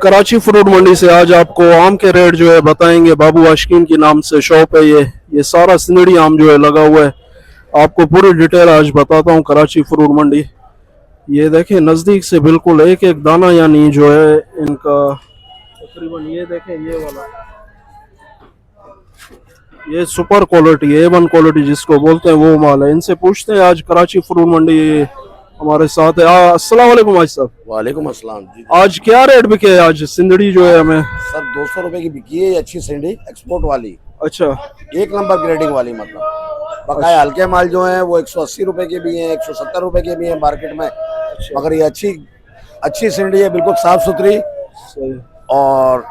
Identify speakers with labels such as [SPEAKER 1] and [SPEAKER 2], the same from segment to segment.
[SPEAKER 1] Karachi fruit मंडी से आज आपको आम के रेट जो है बताएंगे। बाबू आशिकीन के नाम से शॉप है ये सारा सिंदड़ी आम जो है लगा हुआ है। आपको पूरी डिटेल आज बताता हूँ कराची फ्रूट मंडी। ये देखें नज़दीक से बिल्कुल एक एक दाना यानी जो है इनका तकरीबन ये देखें ये वाला ये सुपर क्वालिटी A1 क्वालिटी जिसको बोलते हैं वो माल है। इनसे पूछते हैं आज कराची फ्रूट मंडी हमारे साथ है। अस्सलाम वालेकुम भाई साहब।
[SPEAKER 2] वालेकुम अस्सलाम जी।
[SPEAKER 1] आज क्या रेट बिके है? आज सिंदड़ी जो है हमें
[SPEAKER 2] सर 200 रुपए की बिकी है, ये अच्छी सिंडी एक्सपोर्ट वाली।
[SPEAKER 1] अच्छा,
[SPEAKER 2] एक नंबर ग्रेडिंग वाली मतलब। बकाया हल्के माल जो है वो 180 रुपए के भी हैं, 170 रुपए के भी हैं मार्केट में। मगर ये अच्छी सिंडी है, बिल्कुल साफ सुथरी और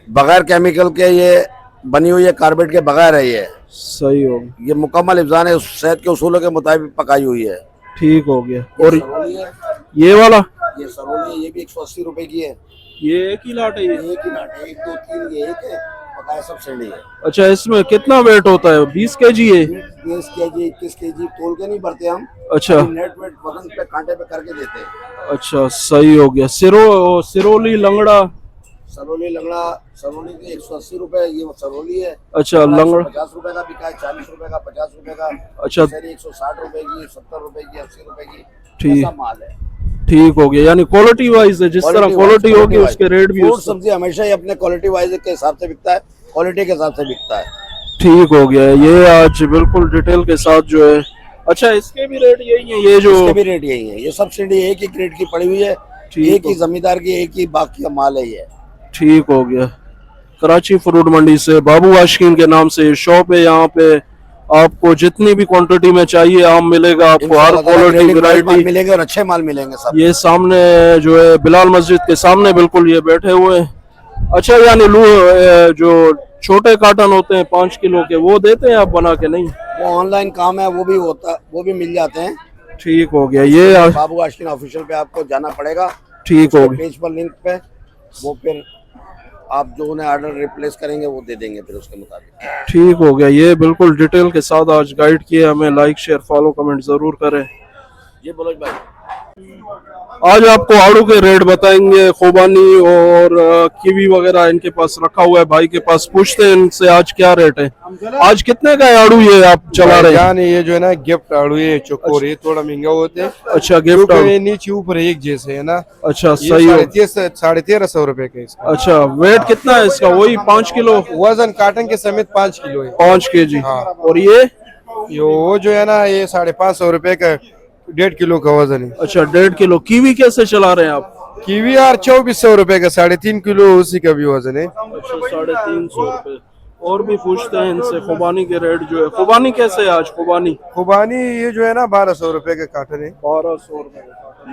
[SPEAKER 2] बगैर केमिकल के ये बनी हुई है, कार्बेट के बगैर है ये।
[SPEAKER 1] सही हो गया,
[SPEAKER 2] ये मुकम्मल इफ्जान है, सेहत के उसूलों के मुताबिक पकाई हुई है।
[SPEAKER 1] ठीक हो गया। और ये वाला
[SPEAKER 2] ये सरोली है, ये भी 180 रुपए की है।
[SPEAKER 1] ये एक ही लाट है?
[SPEAKER 2] एक ही लाट है, 1 2 3 ये एक है, बकाया सब सिंडी है।
[SPEAKER 1] अच्छा, इसमें कितना वेट होता है? 20 केजी है?
[SPEAKER 2] 20 केजी 21 केजी तोल के नहीं भरते हम।
[SPEAKER 1] अच्छा,
[SPEAKER 2] नेट वेट वजन पे कांटे पे करके देते हैं।
[SPEAKER 1] अच्छा सही हो गया। सिरोली लंगड़ा
[SPEAKER 2] सरोली लंगड़ा, सरोली की 180 रुपए, ये सरोली है।
[SPEAKER 1] अच्छा, लंगड़ा
[SPEAKER 2] 50 रुपए का बिका है, 40 रुपए का, 50 रुपए का।
[SPEAKER 1] अच्छा,
[SPEAKER 2] 160 रुपए की, 70 रुपए की, 80 रुपए की,
[SPEAKER 1] ठीक
[SPEAKER 2] ऐसा माल है।
[SPEAKER 1] ठीक हो गया। यानी क्वालिटी वाइज है, जिस तरह क्वालिटी होगी उसके रेट भी।
[SPEAKER 2] फ्रूट सब्जी हमेशा ही अपने क्वालिटी वाइज के हिसाब से बिकता है, क्वालिटी के हिसाब से बिकता है।
[SPEAKER 1] ठीक हो गया। ये आज बिल्कुल डिटेल के साथ जो है। अच्छा, इसके भी रेट यही है? ये जो
[SPEAKER 2] इसके भी रेट यही है। ये सब सिंडी एक ही ग्रेड की पड़ी हुई है, एक ही जमींदार की, एक ही बाकी का माल है ये।
[SPEAKER 1] ठीक हो गया। कराची फ्रूट मंडी से बाबू आशिकीन के नाम से शॉप है। यहाँ पे आपको जितनी भी क्वांटिटी में चाहिए आम मिलेगा, आपको हर क्वालिटी वैरायटी
[SPEAKER 2] मिलेंगे और अच्छे माल मिलेंगे सब।
[SPEAKER 1] ये सामने जो है बिलाल मस्जिद के सामने बिल्कुल ये बैठे हुए हैं। अच्छा, यानी जो छोटे कार्टन होते हैं 5 किलो के वो देते हैं आप बना के? नहीं,
[SPEAKER 2] वो ऑनलाइन काम है, वो भी होता, वो भी मिल जाते हैं।
[SPEAKER 1] ठीक हो गया। ये
[SPEAKER 2] बाबू आशिकीन ऑफिशियल पे आपको जाना पड़ेगा।
[SPEAKER 1] ठीक हो गया,
[SPEAKER 2] पेज पर लिंक पे वो फिर आप जो उन्हें ऑर्डर रिप्लेस करेंगे वो दे देंगे फिर उसके मुताबिक।
[SPEAKER 1] ठीक हो गया। ये बिल्कुल डिटेल के साथ आज गाइड किया हमें। लाइक शेयर फॉलो कमेंट जरूर करें।
[SPEAKER 2] ये बोलो भाई,
[SPEAKER 1] आज आपको आड़ू के रेट बताएंगे। खुबानी और कीवी वगैरह इनके पास रखा हुआ है, भाई के पास। पूछते हैं इनसे आज क्या रेट है। आज कितने का है आड़ू ये आप चला रहे हैं?
[SPEAKER 3] ये जो है ना गिफ्ट आड़ू है, चोकोर, ये थोड़ा महंगा होते हैं।
[SPEAKER 1] अच्छा, गिफ्ट आड़ू
[SPEAKER 3] नीचे ऊपर एक जैसे है ना।
[SPEAKER 1] अच्छा, सही हो।
[SPEAKER 3] 1350 रुपए का इसका।
[SPEAKER 1] अच्छा, वेट कितना है इसका? वही 5 किलो
[SPEAKER 3] वजन काटन के समेत 5 किलो है।
[SPEAKER 1] 5 केजी।
[SPEAKER 3] हाँ।
[SPEAKER 1] और ये
[SPEAKER 3] वो जो है ना ये 550 रुपए का 1.5 किलो का वजन है।
[SPEAKER 1] अच्छा, 1.5 किलो। कीवी कैसे चला रहे हैं आप?
[SPEAKER 3] कीवी यार 2400 रुपए का, 3.5 किलो उसी का भी वजन है।
[SPEAKER 1] अच्छा, 350 रुपए। और भी पूछते हैं इनसे खुबानी के रेट जो है। खुबानी कैसे है आज?
[SPEAKER 3] खुबानी ये जो है ना 1200 रुपए का कार्टन है।
[SPEAKER 1] 1200 रुपए।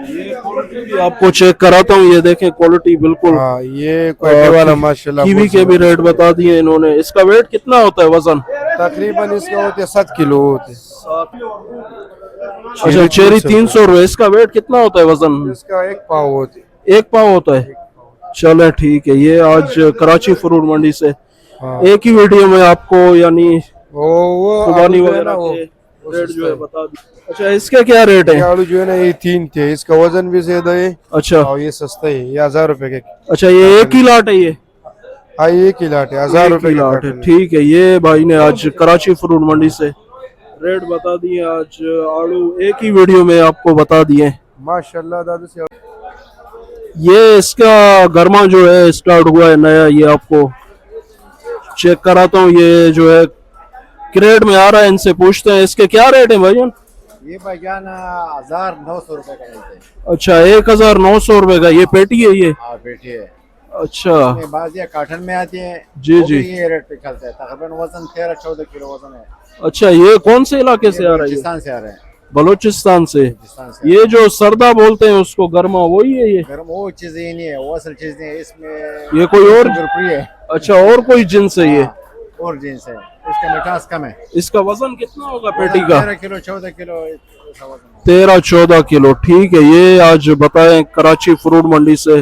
[SPEAKER 1] ये क्वालिटी भी आपको चेक कराता हूँ। ये देखें क्वालिटी बिल्कुल।
[SPEAKER 3] हाँ, ये क्वालिटी वाला माशाल्लाह।
[SPEAKER 1] कीवी के भी रेट बता दिए इन्होंने। इसका वेट कितना होता है? वजन
[SPEAKER 3] तकरीबन इसका होते 7 किलो होते।
[SPEAKER 1] अच्छा, चेरी 300 रुपए। इसका वेट कितना होता है? वजन
[SPEAKER 3] इसका 1 पाव होते।
[SPEAKER 1] 1 पाव होता है। चले ठीक है। ये आज कराची फ्रूट मंडी से एक ही वीडियो में आपको यानी
[SPEAKER 3] वो
[SPEAKER 1] खुबानी वगैरह के रेट जो है बता दी। अच्छा, इसके क्या रेट है?
[SPEAKER 3] आलू जो है ना ये 3 थे, इसका वजन भी ज्यादा है।
[SPEAKER 1] अच्छा,
[SPEAKER 3] और ये सस्ता है, ये 1000 रुपए के।
[SPEAKER 1] अच्छा, ये एक ही लाट है? ये
[SPEAKER 3] हाँ, एक ही लाट है, 1000 रुपए की
[SPEAKER 1] लाट है। ठीक है। ये भाई ने आज कराची फ्रूट मंडी से रेट बता दिए। आज आलू एक ही वीडियो में आपको बता दिए
[SPEAKER 3] माशाल्लाह। दादा से
[SPEAKER 1] ये इसका गर्मा जो है स्टार्ट हुआ है नया। ये आपको चेक कराता हूँ। ये जो है क्रेट में आ रहा है। इनसे पूछते हैं इसके क्या रेट है भाईजान?
[SPEAKER 2] ये भाईजान 1900 रुपए का मिलते हैं।
[SPEAKER 1] अच्छा, 1900 रुपए का। ये पेटी है ये?
[SPEAKER 2] हाँ, पेटी है।
[SPEAKER 1] अच्छा,
[SPEAKER 2] बाज ये कार्टन में आती है।
[SPEAKER 1] जी जी।
[SPEAKER 2] ये रेट पे चलता है, तकरीबन वजन 13-14 किलो वजन है।
[SPEAKER 1] अच्छा, ये कौन से इलाके से आ रहा है?
[SPEAKER 2] बलूचिस्तान से आ रहे हैं।
[SPEAKER 1] बलूचिस्तान से। ये जो सरदा बोलते हैं उसको गर्मा वही है? ये
[SPEAKER 2] गर्म वो चीज ही नहीं है, वो असल चीज नहीं है इसमें।
[SPEAKER 1] ये कोई और
[SPEAKER 2] है।
[SPEAKER 1] अच्छा, और कोई जिन्स है ये?
[SPEAKER 2] और जिन्स है, इसका मिठास कम है।
[SPEAKER 1] इसका वजन कितना होगा पेटी का?
[SPEAKER 2] 13 किलो 14 किलो
[SPEAKER 1] 13-14 किलो। ठीक है। ये आज बताएं कराची फ्रूट मंडी से।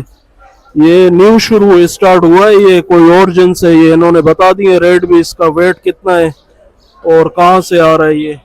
[SPEAKER 1] ये न्यू शुरू स्टार्ट हुआ है। ये कोई और जिन्स है। ये इन्होंने बता दिए रेट भी। इसका वेट कितना है और कहाँ से आ रहा है ये।